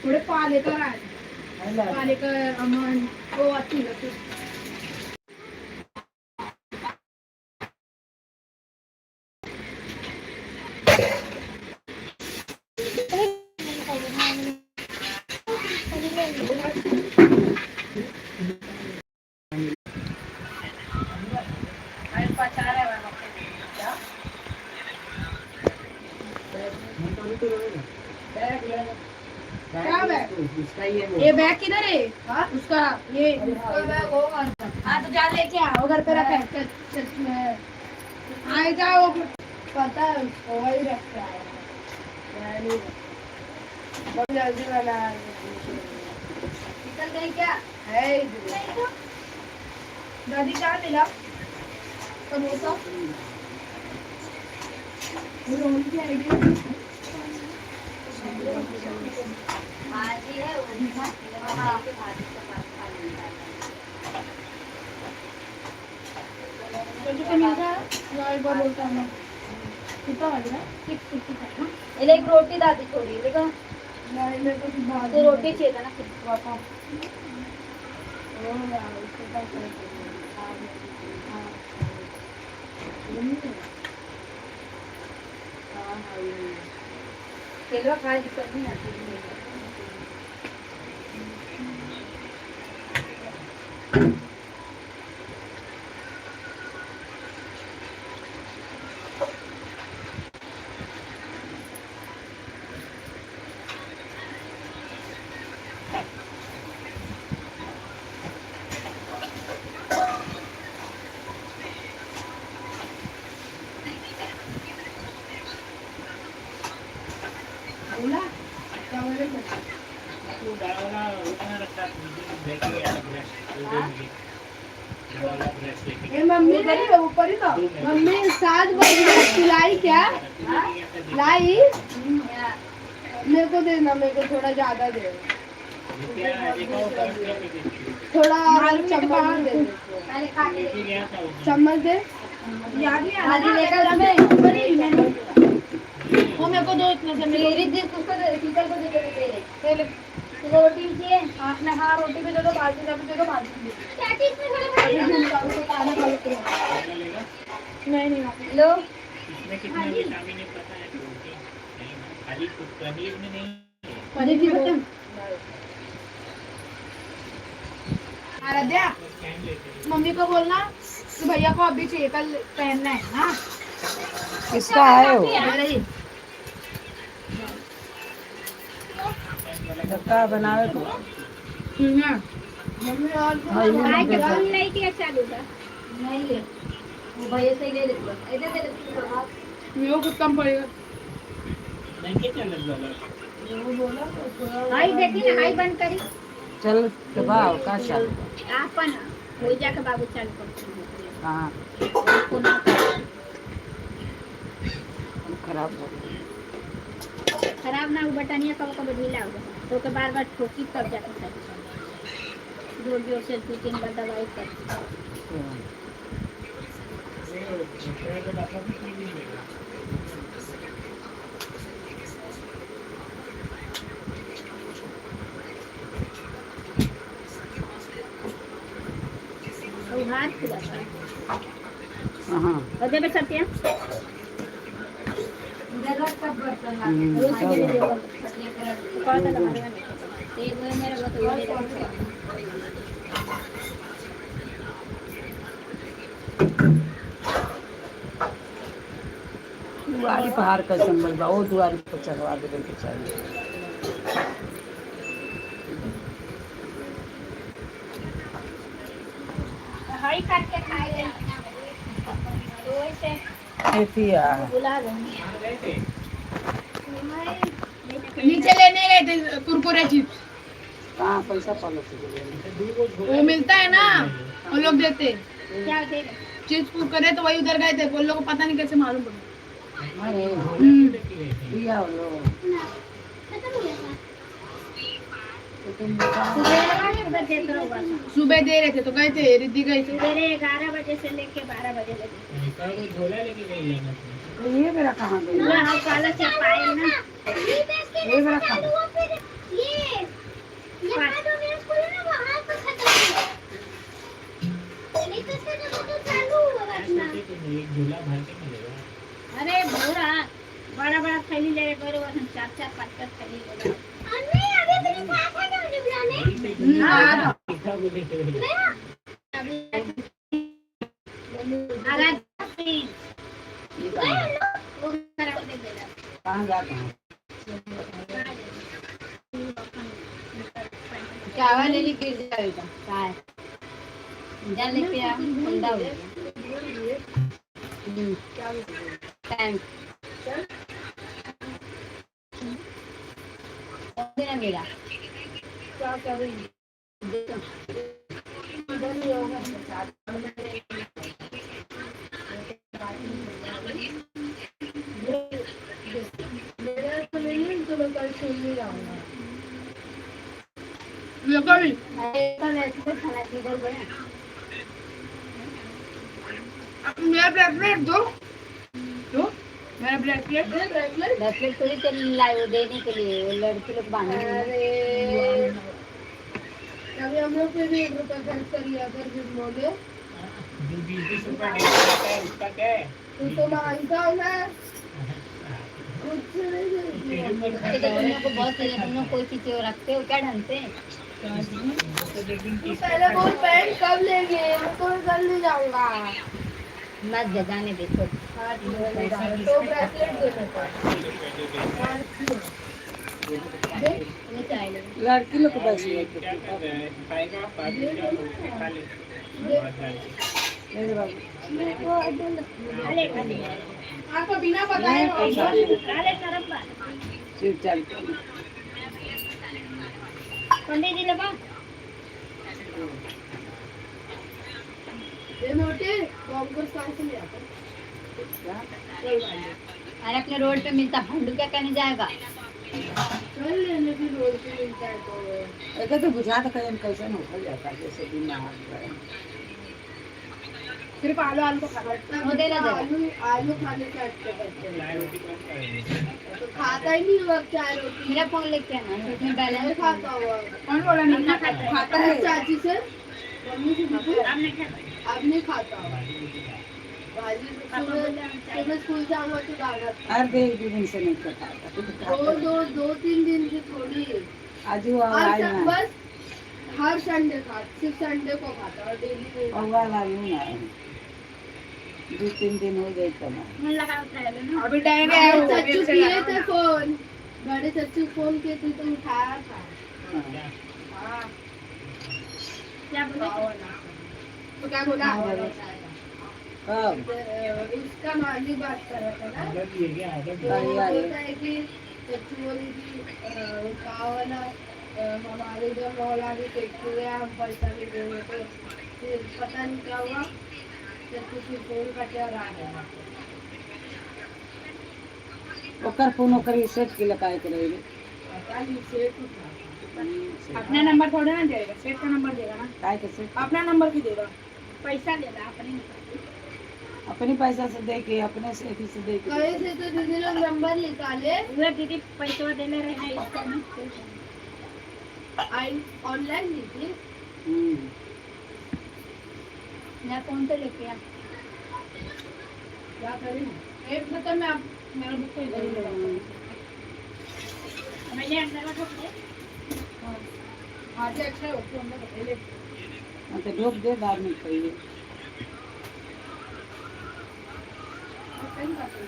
थोडे पालेकर आहे, पालेकर अमन हो अति ये बैग किधर है? उसका ये बैग होगा। हाँ तो जा लेके आओ, घर पे रखा है। आए जाओ, पता है उसको, वही रखता है। बहुत जल्दी बना निकल गई क्या है? दादी क्या मिला? समोसा भाजी है, एक रोटी दादी थोड़ी देखो, तो रोटी चाहिए था ना। केलवा खाए दिक्कत नहीं आती है। मम्मी ने ऊपर ही था, मम्मी 7 बजे लाई क्या लाई? मेरे को देना, मेरे को थोड़ा ज्यादा दे, थोड़ा चम्मच दे, चम्मच दे याद नहीं लेकर वो मेरे को दो इतने से, मेरी उसको टीचर को दे तो रोटी चाहिए। आपने हाँ रोटी भी दे दो, बाल्टी भी दे दो, बाल्टी क्या चीज में नहीं लो। इसमें कितना विटामिन है पता है? खाली पनीर में नहीं, पनीर की खत्म। आराध्या मम्मी को बोलना कि भैया को अभी चाहिए, कल पहनना है ना। किसका है वो? धक्का बनावे को मम्मी और नहीं किया चालू था, नहीं ले वो भैया से ले लेते इधर दे दे, वो कुछ कम पड़ेगा। नहीं के चल वाला वो बोला तो थोड़ा हाई देखी ना, हाई बंद करी। चल दबाओ का चल आपन हो जाके बाबू चालू कर। हाँ खराब हो खराब ना, वो बटनिया कब ढीला हो गया तो के बार ठोकी तब जाकर जोर जोर से 2-3 बार दवाई कर। हाथ खुला हाँ और दे सकते हैं जगह सब बर्तन दुआरी पहाड़ का संबल बा वो दुआरी पर चढ़वा देवे के चाहिए। हरी काट के खाए तो ऐसे एथिया बुला देंगे। नीचे लेने गए थे कुरकुरे चिप्स, कहाँ पैसा पालो से वो मिलता है ना, वो लोग देते क्या दे चिप्स कुरकुरे, तो वही उधर गए थे, वो लोग को पता नहीं कैसे मालूम पड़ा। अरे दिया वो लोग खत्म हो गया तो तुम बताओ। सुबह दे रहे थे तो गए थे, रिद्धि गई थी। सवेरे 11 बजे से लेके 12 बजे लगे। झोला लेके गई लेना तो ये मेरा कहाँ गई? हाँ काला से पाए ना ये मेरा कहाँ? एक झोला भर के मिलेगा। अरे भोरा बड़ा बड़ा थैली ले गए वो 4-4 5-5 थैली ले गए। हाँ, कहाँ जाते हैं? चावा ले ली गिर जाएगा। जा लेके आ ठंडा हो गया। थैंक देना मेरा क्या कर रही है? मेरा ब्रेसलेट दो, मेरा ब्रेसलेट ब्रेसलेट थोड़ी चल लाए देने के लिए वो लड़के लोग बांधे अभी हम लोग पे भी 1 रुपया खर्च करिए अगर फिर बोले 20 रुपया देता है उसका क्या है? तो मानता हूँ मैं कुछ नहीं तुम लोग को बहुत चाहिए। तुम लोग कोई चीज रखते हो क्या ढंग से? पहले बोल पैंट कब लेंगे, तो मैं कल नहीं जाऊंगा। मत जाने देखो तो ब्रेसलेट ये चाहिए लड़की लोग को बस क्या कर रहे हैं? खाएगा पाँच रुपया उससे खा ले। आपको बिना बताए सिर्फ चल पंडित जी लगा ये मोटे बॉम्ब से ले आता अरे अपने रोड पे मिलता भंडू क्या कहने जाएगा? चल लेने भी रोड पे मिलता है तो एक तो बुझा तो कहीं कैसे निकल जाता है जैसे दिन सिर्फ आलू आलू को खाता है। वो दे रहा आलू खाने का अच्छा करते हैं, चाय रोटी कौन खाएगी? तो खाता ही नहीं हुआ चाय रोटी। मेरा फोन लेके आना उसमें नहीं बैलेंस खाता हुआ। कौन बोला नहीं खाता है? चाची से मम्मी से पूछो। अब नहीं खाता भाजी सुबह स्कूल जाऊंगा तो दादा हर दिन से नहीं खाता दो 3 दिन की थोड़ी आज वो आज ना बस हर संडे खाता, सिर्फ संडे को खाता और डेली नहीं खाता। पौवा लालू ना 2-3 दिन हो गए तो मन लगा उठाया ना अभी टाइम है चच्चू किए थे फोन, बड़े चच्चू फोन किए थे तो उठाया था। हाँ क्या बोले? तो क्या बोला? कब इसका माली बात कर रहा था ना, आदत ये क्या आदत तो है? बोलता है कि चच्चू बोली थी गाँव वाला हमारे जब मौला भी देखते हुए हम पैसा नहीं देंगे, तो फिर पता नहीं क्या हुआ, चच्चू की फोन का क्या रहा है ओकर फोन ओकर सेट के लगाए के रहेगी पता नहीं सेठ उठा। अपना नंबर थोड़ा ना देगा, सेट का नंबर देगा ना। काय के सेट अपना नंबर भी देगा, पैसा देगा अपने अपने पैसा से दे के अपने से अथी से दे के कहे से तो दीदी लोग नंबर निकाले पूरा दीदी पैसा देने रहे इसका ना आई ऑनलाइन ली थी। मैं कौन से लेके आ क्या करें एक मतलब मैं आप मेरा बुक को इधर ही लगाऊंगा। मैंने अंदर रखा है आज अच्छा है उसको हमने पहले मतलब लोग दे बाद में पहले कहीं बात नहीं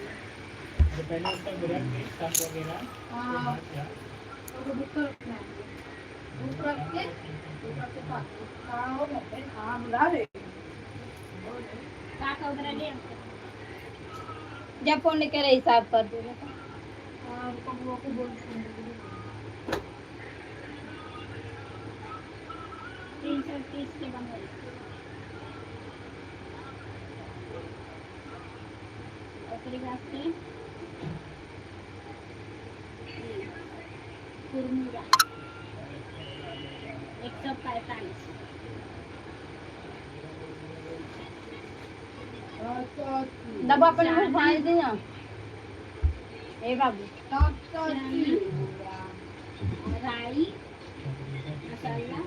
तो पहले उसका रख के कप वगैरह हाँ क्या तो बुक तो रखना है बुक रख के हाँ हो गया हाँ बुला रहे काका उधर ले जब फोन लेके रहे हिसाब कर दो हाँ रुको बुआ को बोल 330 के बंगल और वास्ते कुरमुरा 145 दबा अपने मुंह फाड़ दी ना ए बाबू राई मसाला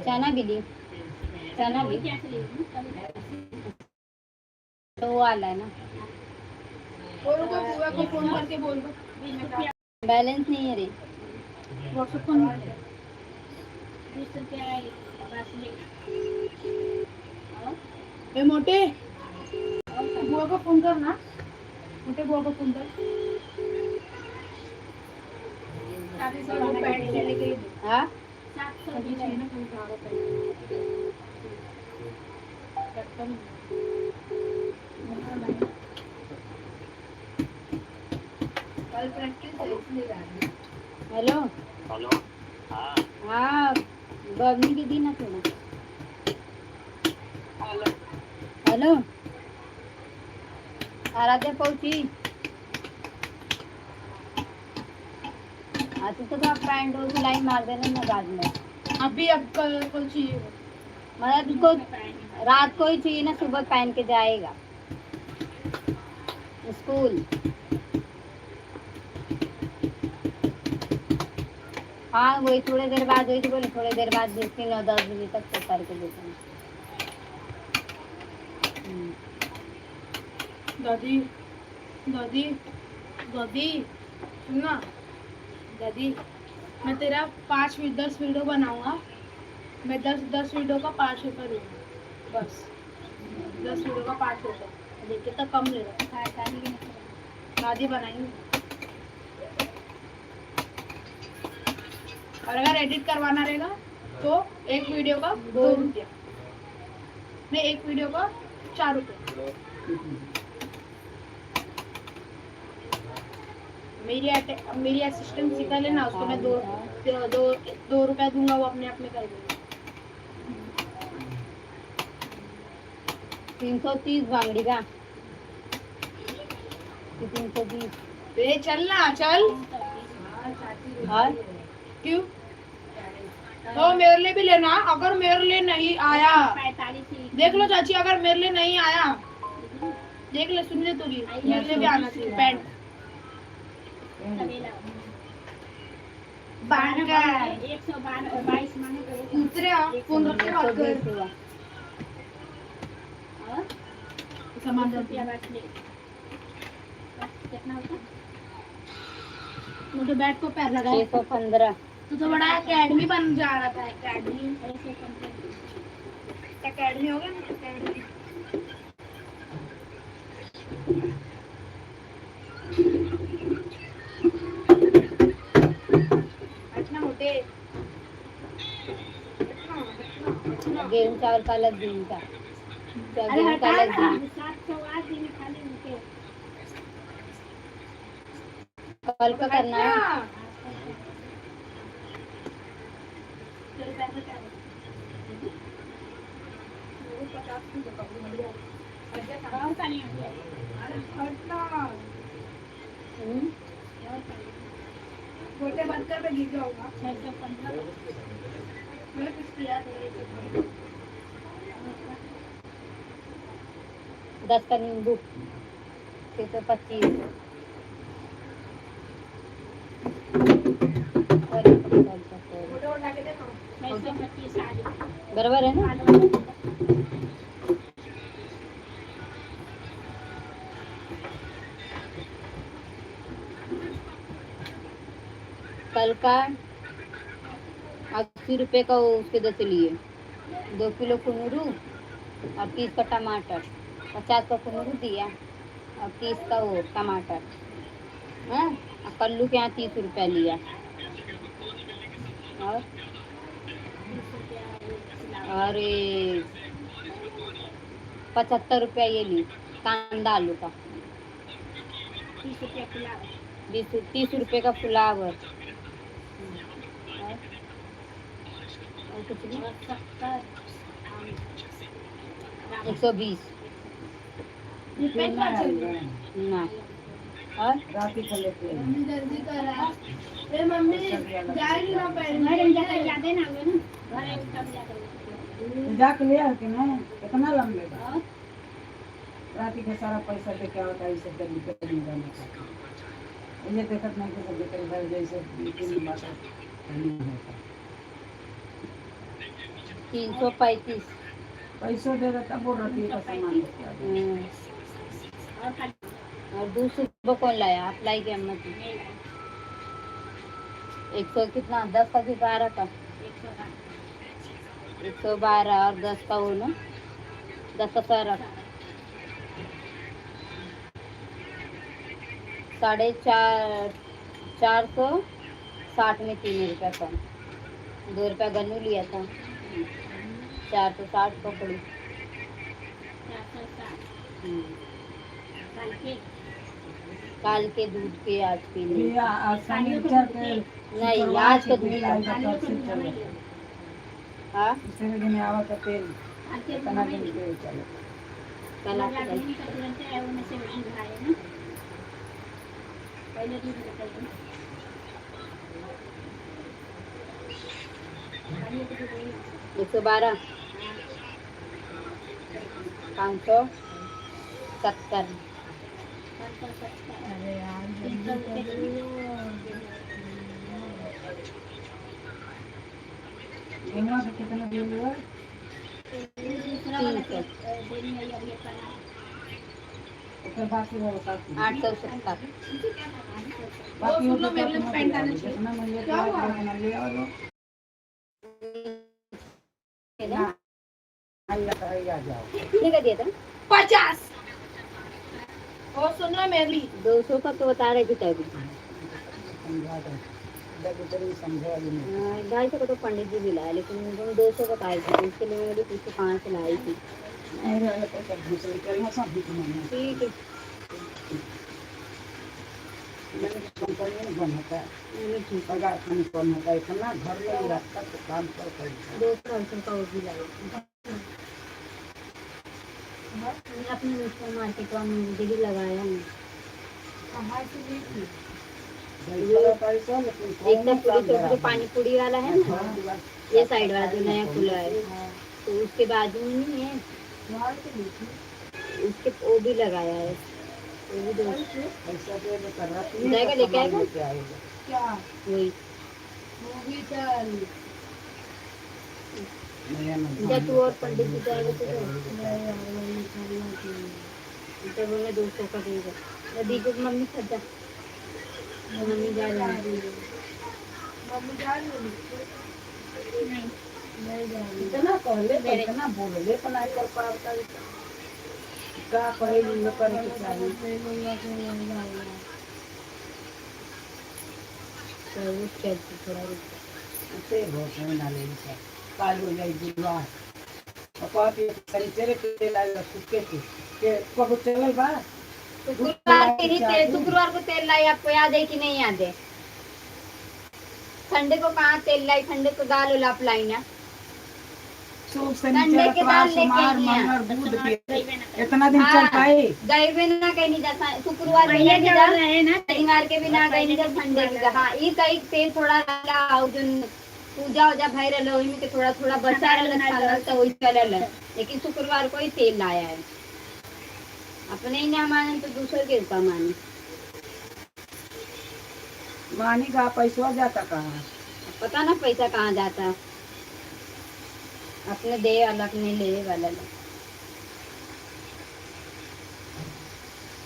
चना भी दी चना भी तो वो वाला है ना और को बुआ को फोन करके बोल दो बैलेंस नहीं है रे व्हाट्सएप फोन 20 रुपया बस ले ए मोटे बुआ को फोन करना मोटे बुआ को फोन कर वो पैंट लेने के लिए हाँ 700 अभी चाहिए ना कोई सारा पैंट कल प्रैक्टिस है इसलिए जा रही हेलो हेलो हाँ हाँ गर्मी के दिन है थोड़ा हेलो आराध्या पहुंची तो आप पैंट और सिलाई मार देना ना बाद में अभी अब कल कल चाहिए मतलब उसको रात को ही चाहिए ना सुबह पहन के जाएगा स्कूल हाँ वही थोड़ी देर बाद वही तो बोले थोड़ी देर बाद देखते 9-10 बजे तक तो करके देते हैं दादी दादी दादी सुनना दादी मैं तेरा 5-10 वीडियो बनाऊंगा मैं 10 वीडियो का 5 रुपये दूंगा बस 10 वीडियो का 5 रुपये देखिए तो कम ले रहा दादी बनाएंगे और अगर एडिट करवाना रहेगा तो एक वीडियो का 2 रुपया नहीं एक वीडियो का 4 रुपये मेरी असिस्टेंट सिखा लेना उसको मैं 2 रुपया दूंगा वो अपने आप में कर देगा 330 बांगड़ी का 320 ए चल ना चल और क्यों तो मेरे लिए भी लेना अगर मेरे लिए नहीं आया 45 देख लो चाची अगर मेरे लिए नहीं आया देख ले सुन ले तू भी मेरे लिए भी आना चाहिए पैंट 122 मांगे दूसरे फोन रख के बात कर सामान रुपया बच ले कितना होता मुझे बैट को पैर लगा 615 तो बड़ा एकेडमी बन जा रहा था एकेडमी हो गया ना एकेडमी अच्छा मोटे गेहूं चावल का अलग दिन का अरे गेहूं का हटा अलग ना। दिन 708 दिन खाली उनके कल का करना है और का नहीं छोटे बंद कर मैं गिर जाऊंगा 615 मैं कुछ किया नहीं 10 का नींबू 625 फोटो उठा के देखो 625 साड़ी बराबर है ना कल का 80 रुपए का वो उसके दे लिए 2 किलो कुनूरू और 30 का टमाटर 50 का कुनूरू दिया और 30 का वो टमाटर है। कल्लू के यहाँ 30 रुपया लिया। और ये 75 रुपया ये ली कांदा आलू का। 30 रुपये का फ्लावर। और कुछ नहीं। 120 ना। और रात को लेते हैं। मम्मी जल्दी करा। ए मम्मी जाएगी ना पहले याद है ना वो ना जाके ले आ के ना कितना लंबे रात के सारा पैसा दे के आवता है। सब जल्दी कर जाने का ये देखत नहीं कि सब कर भाई जैसे तीन बात नहीं होता। 335 पैसों देगा तब वो रखी का सामान लेके आ जाए। और दूसरे कौन लाया? आप लाई के अम्मा की 100 कितना 10 का कि 12 का? 112 और 10 का वो ना 10 का 12 460 में 3 रुपया कम। 2 रुपया गन्नू लिया था। 460 पकड़ी। काल के दूध के आज पी ली। ये आसानी विचार के नहीं आज का दूध का। हाँ दूसरे दिन आवा का तेल कितना दिन के चले कल आप पहले दूध निकलते 112 570। अरे यार गेहुआ का कितना बिल हुआ? 300 उसके बाकी वो बता 870। बाकी सुन वो लो, मेरे लिए पैंट आना चाहिए। जितना मिले क्या हुआ? बना लिया और वो आइए तो आइए आ जाओ। कितने का दिया था? 50। और सुन लो मेरी 200 का तो बता रहे थे तभी। समझा दो डबल समझा भी नहीं। 250 का तो पंडित जी भी लाया, लेकिन तुम 200 का पाए थे इसके लिए मैंने पीछे 5 से लाई थी। नहीं रहा तो सब दूसरे करना सब भी नहीं ठीक है मैंने कंपनी में बनता है ठीक है। पगार खाने कौन होता है इतना घर में ही रखता तो काम कर 200 का वो भी लाई थी। अपने मिस्टर मार्केट में मुझे लगाया है। कहाँ से ली थी? पैसा लेकिन एक तो पूरी जो पानी पूरी वाला है ना, ये साइड वाला जो नया खुला है, तो उसके बाजू में नहीं है, वहाँ से ली थी। उसके वो भी लगाया है। वो भी 200 पैसा दे दे कर रखी जाएगा, लेके आएगा? क्या वही मूवी चल जब तू और पंडित जी जाएगा तो जब हमें 200 का देगा। नदी को मम्मी सजा मम्मी जा रही है। मम्मी जा रही है? नहीं जा रही। इतना कहले तो इतना बोले पर नहीं कर पाता का कहे ये करे के चाहिए तो वो चल थोड़ा रुक से बहुत नहीं डाले इसे काल हो जाए बुलवा और कॉफी संचरे के लाए सुके के को चलल बा शुक्रवार को तेल लाई, आपको याद है कि नहीं याद है? संडे को कहाँ तेल लाई? संडे को दाल उलाप लाई ना। संडे के दाल सोमवार मंगल बुध के इतना दिन चल पाए गए भी ना कहीं नहीं जा। शुक्रवार भी नहीं जा रहे ना, शनिवार के भी ना कहीं नहीं जा, संडे के जा। हाँ ये कहीं तेल थोड़ा डाला और जो पूजा उजा भाई रहा वही में थोड़ा थोड़ा बचा रहा तो वही चल, लेकिन शुक्रवार को ही तेल लाया है। अपने ही ना माने तो दूसरे के ऊपर माने। मानी का पैसा जाता कहाँ? पता ना पैसा कहाँ जाता, अपने दे वाला अपने ले वाला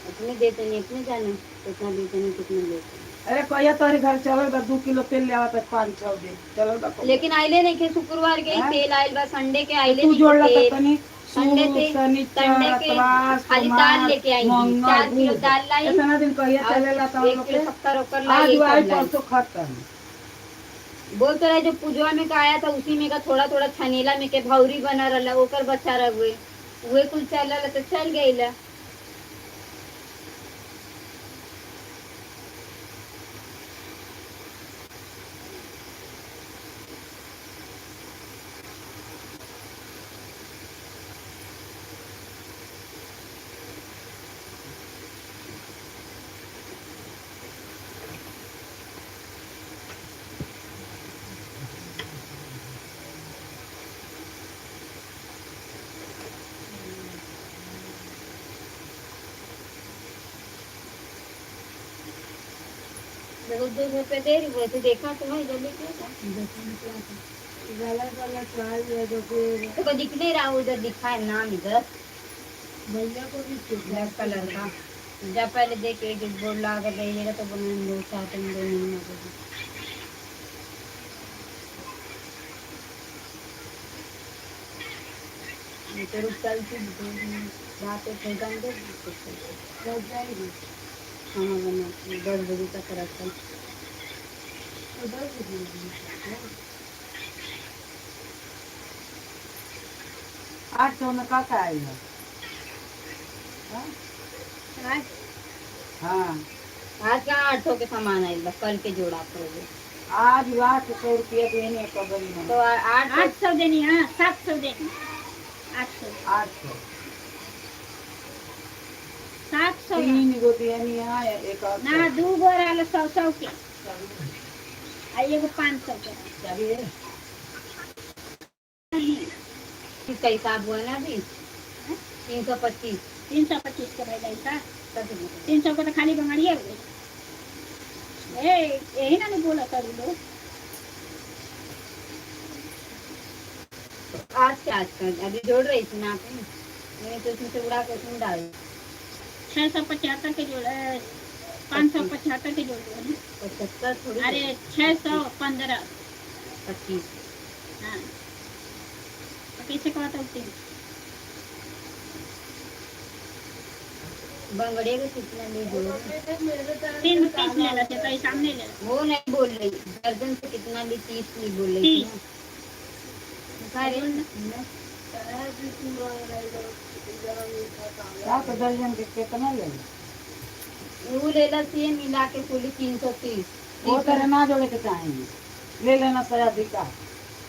अपने देते नहीं, अपने जाने कितना देते नहीं कितना लेते। अरे कहिया तोहरे घर चलल बा 2 किलो तेल ले आवत 5-6 दिन चलल बा। लेकिन आइले नहीं के शुक्रवार के ही तेल आइल बा, संडे के आइले तू नहीं जोड़ला के तो तेल। तनी संडे सूप, से शनिचर, संडे के इतवार, खाली सोमवार, दाल लेके आएंगी, मंगल, 4 किलो बुध। दाल लाई इतना दिन कहिए और चलेला तो 1 किलो शक्कर ओकर लाई, आज यही आई सब लाई। परसों खत्म। बोल तो रहे जो पूजवा में का आया था उसी में का थोड़ा थोड़ा छनेला में के भौरी बना रहा ओकर बच्चा रह गए उहे कुल चल तो चल गई। देखो 2 रुपए दे रही वैसे देखा तो नहीं जल्दी क्या तो दिख नहीं रहा उधर दिखा है नाम इधर भैया को भी ब्लैक कलर का जब पहले देख एक बोर्ड लगा कर रहिएगा तो बना 2 7 2 महीने तो रुक चल की बात है तो जान दे हो जाएगी। खाना बना 10 बजे तक रखा तो 10 बजे 800 में का आई है? हाँ? हाँ आज का 800 के सामान आएगा कल के जोड़ा करोगे आज 800 रुपया देने कबरी में तो 800 देनी, हाँ 700 देनी, 800 800 700 तीन गो देनी है एक और ना 2 गो रहल 100 के आ एगो 500 के चाहिए। इसका हिसाब हुआ ना अभी 325 325 के भाई सा 300 को तो खाली बंगाड़िया हो गई। यही ना नहीं बोला कर लो आज से आज कर अभी जोड़ रही थी ना पे मैंने तो उसमें से उड़ा के उसमें डाल 675 के जोड़ 575 के जोड़ दो 75 थोड़ी अरे 615 25 हाँ तो कैसे कहता हूँ बंगड़े को कितना ले जोड़ 3 पीस ले लो तो सामने ले लो वो नहीं बोल रही दर्जन से कितना ली 30 ली बोल रही थी ना क्या तो दर्जन के कितना ले वो ले ला सी मिला के पूरी 330 वो तरह ना जोड़े के चाहेंगे ले लेना सया अधिका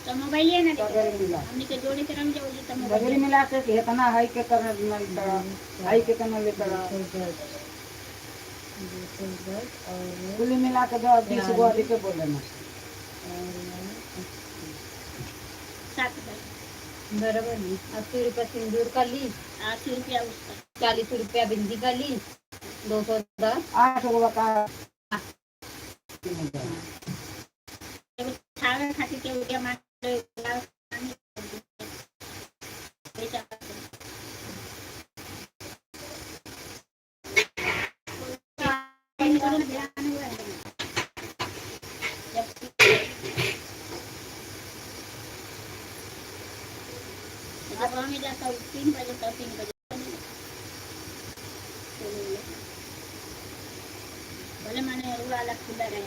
तो मोबाइल है ना बगैर मिला हमने के जोड़े के रंग जाओगे तो बगैर मोबाइल मिला के इतना हाई के तरह तड़ा हाई के तरह ले तड़ा कुल मिला के 20 गो अधिक बोले ना 7 बराबर ली 80 रुपया सिंदूर का ली 80 रुपया उसका 40 रुपया बिंदी का ली 210 8 गो बता एगो छावे खातिर के उडिया मार जब हमें जाता 3 बजे तक 3 बजे भले माने वो वाला खुला रहे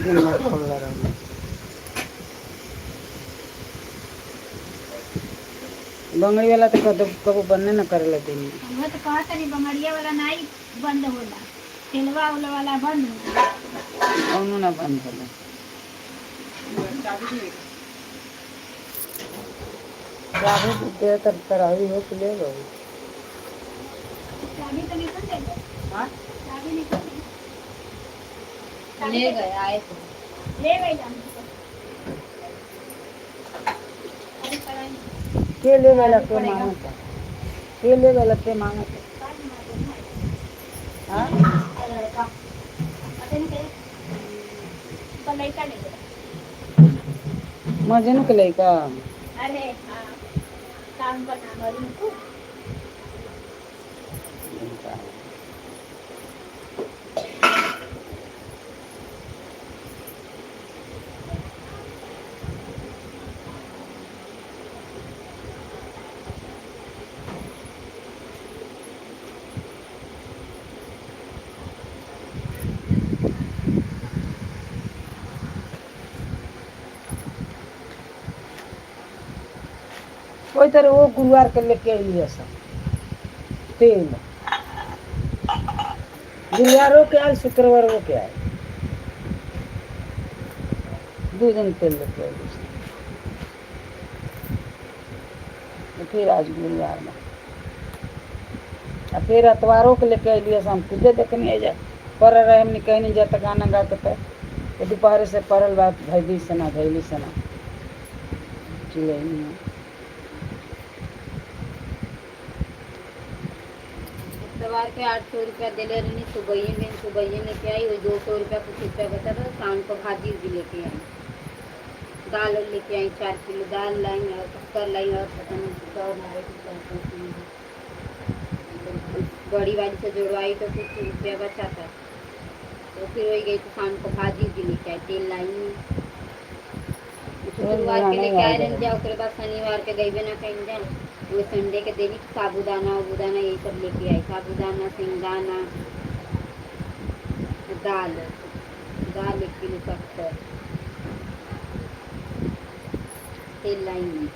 दिन भर खोला रहा बंगड़ी वाला तो कबो बनने न करे लेते नहीं वो तो कहता नहीं बंगड़िया वाला नहीं बंद होला तेलवा वाला बंद होला कौनो ना बंद होला चाबी दे तर तराई हो के ले लो चाबी तो निकल जाएगा हां चाबी निकल ले गए आए थे ले गई जान के ले वाला के मांगता के ले वाला के मांगता हां लड़का ले मजनू के लइका अरे हाँ काम बना मरी को कोई तरह वो गुरुवार के लेके अलिए सब तेल गुरुवारों के आए शुक्रवारों के आए 2 दिन तेल लेके अलिए फिर आज गुरुवार में फिर अतवारों के लेके अलिए हम खुदे देखने जा पर रहे हमने कहीं नहीं जाता गाना गा के तो दोपहर से पड़ल बात भैली सना चिड़ै सवार के 800 रुपया दिले रही सुबह लेके आई वही 200 रुपया कुछ रुपया बचा था शाम को भाजी भी लेके आई दाल लेके आई 4 किलो दाल लाई और शक्कर लाई और पता नहीं और लाई बड़ी वाली से जोड़वाई तो कुछ रुपया बचा था तो फिर वही गई तो शाम को भाजी भी लेके आई तेल लाई शुक्रवार के लेके आए रह जाओ उसके बाद शनिवार के गई ना कहीं जाए वो संडे के देनी साबुदाना वबुदाना यही सब लेके आई साबुदाना सिंगदाना दाल 1 किलो शक्कर तेल लाई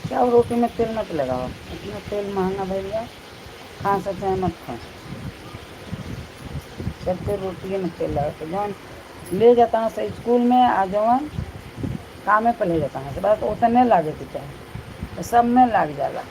क्या रोटी में तेल मत लगाओ इतना तेल महंगा भैया खा सकते हैं मत खाओ सबके रोटी में तेल लगा तो जौन ले जाता है से स्कूल में आ जवन कामे पर ले जाता है बात उतने लागे के चाहे तो सब में लाग जाला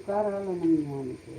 कार वाला नहीं आने के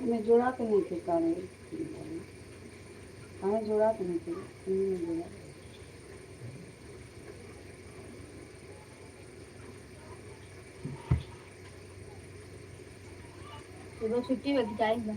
मैं जोड़ा के नहीं थे कार हमें जोड़ा के नहीं थे जोड़ा सुबह छुट्टी होगी जाएगा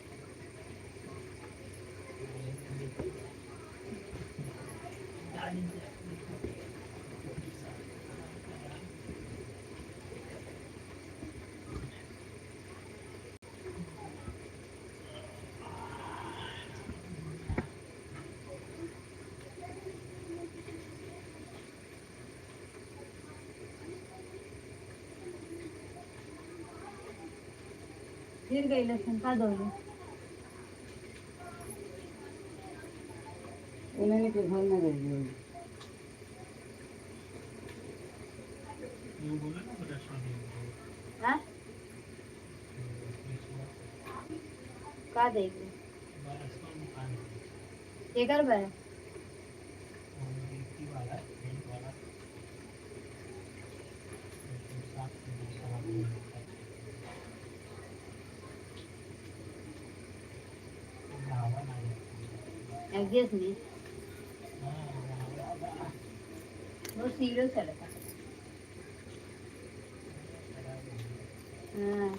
फिर गई लहसुन का दोगे उन्होंने के घर में रह गई वो बोला ना बड़ा स्वामी हाँ का देगी बड़ा स्वामी कान ये कर बे व्यक्ति वाला बैंक वाला साथ में दूसरा एग्जिस्ट नहीं वो सीरियस है लगा हाँ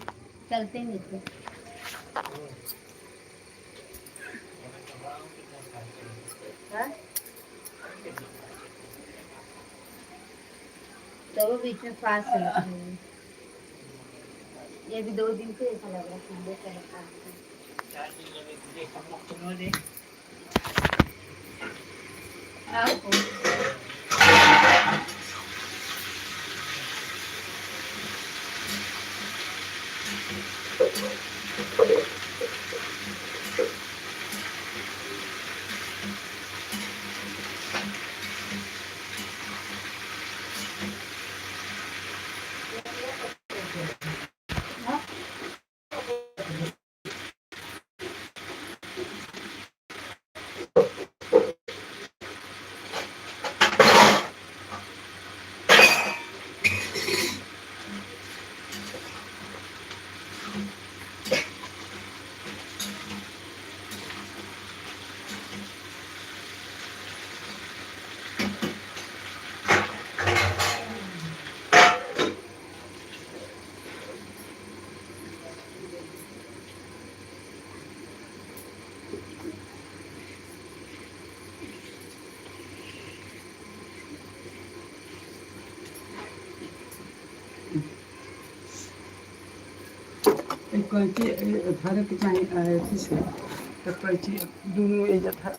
चलते नहीं थे हाँ तो वो बीच में फास्ट चला ये भी 2 दिन से ऐसा लग रहा है संडे से लग रहा है 4 दिन लगे तुझे सब लोग सुनो दे आपको कैंची धरे के चाहिए अथी से तो कैंची दोनों एजा था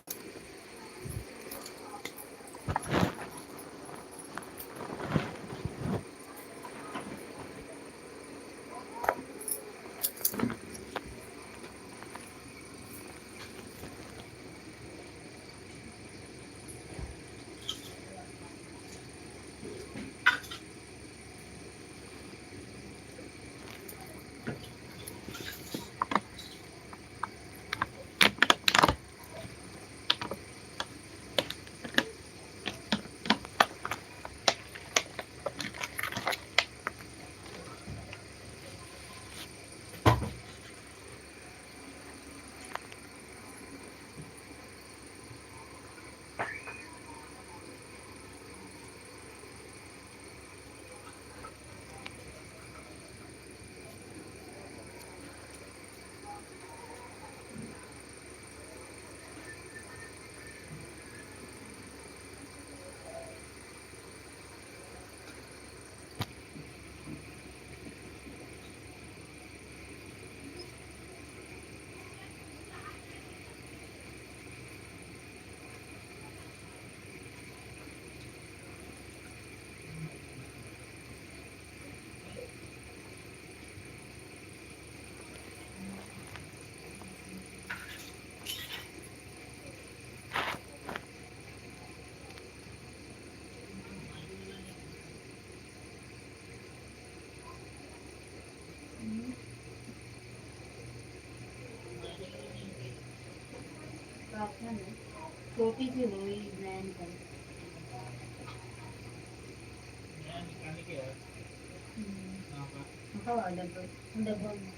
छोटी सी हुई ब्रांड का यहाँ निकालने के यार हाँ हवा डब्बा डब्बा में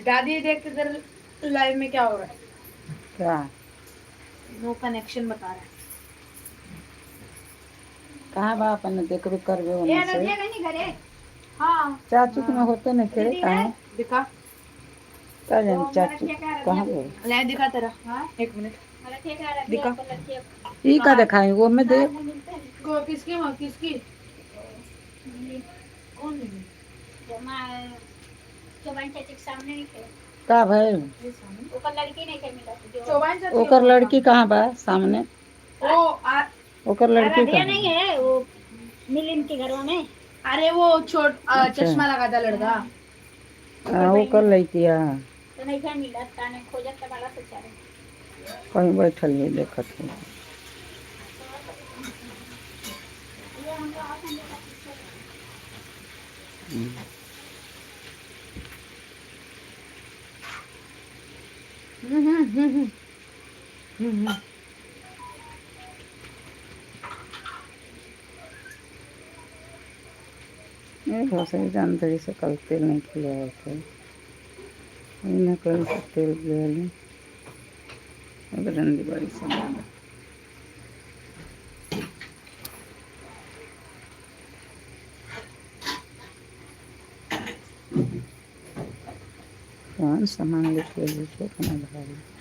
दादी देख इधर लाइव में क्या हो रहा है क्या नो कनेक्शन बता रहा है कहाँ बा अपन देख रुक कर ये होने से नदिया कहीं घरे हाँ चाचू के में होते नहीं थे कहाँ दिखा क्या जाने चाचू कहाँ गए लाइव दिखा तेरा हाँ एक मिनट मला ठीक आहे दिखा। ई का दिखाएं वो में देख को किसकी माँ किसकी कौन चौबान चाची के सामने नहीं थे का भाई ऊपर लड़की नहीं थे मिला जो चौबान चाची ओकर लड़की कहाँ बा सामने ओ ओकर लड़की आराध्या कहाँ नहीं है वो मिलिंद के घरों में अरे वो अच्छा। चश्मा लगा था लड़का ओकर लड़की है तो नहीं था मिला ताने खोजत का बाला से चारे कहीं बैठल है देखत है ये हम लोग आप हम ये बहुत सही जानकारी से कल तेल नहीं किया होता है इन्हें कल से तेल गया रंडी बड़ी सामान कौन सामान लेके अपना भाई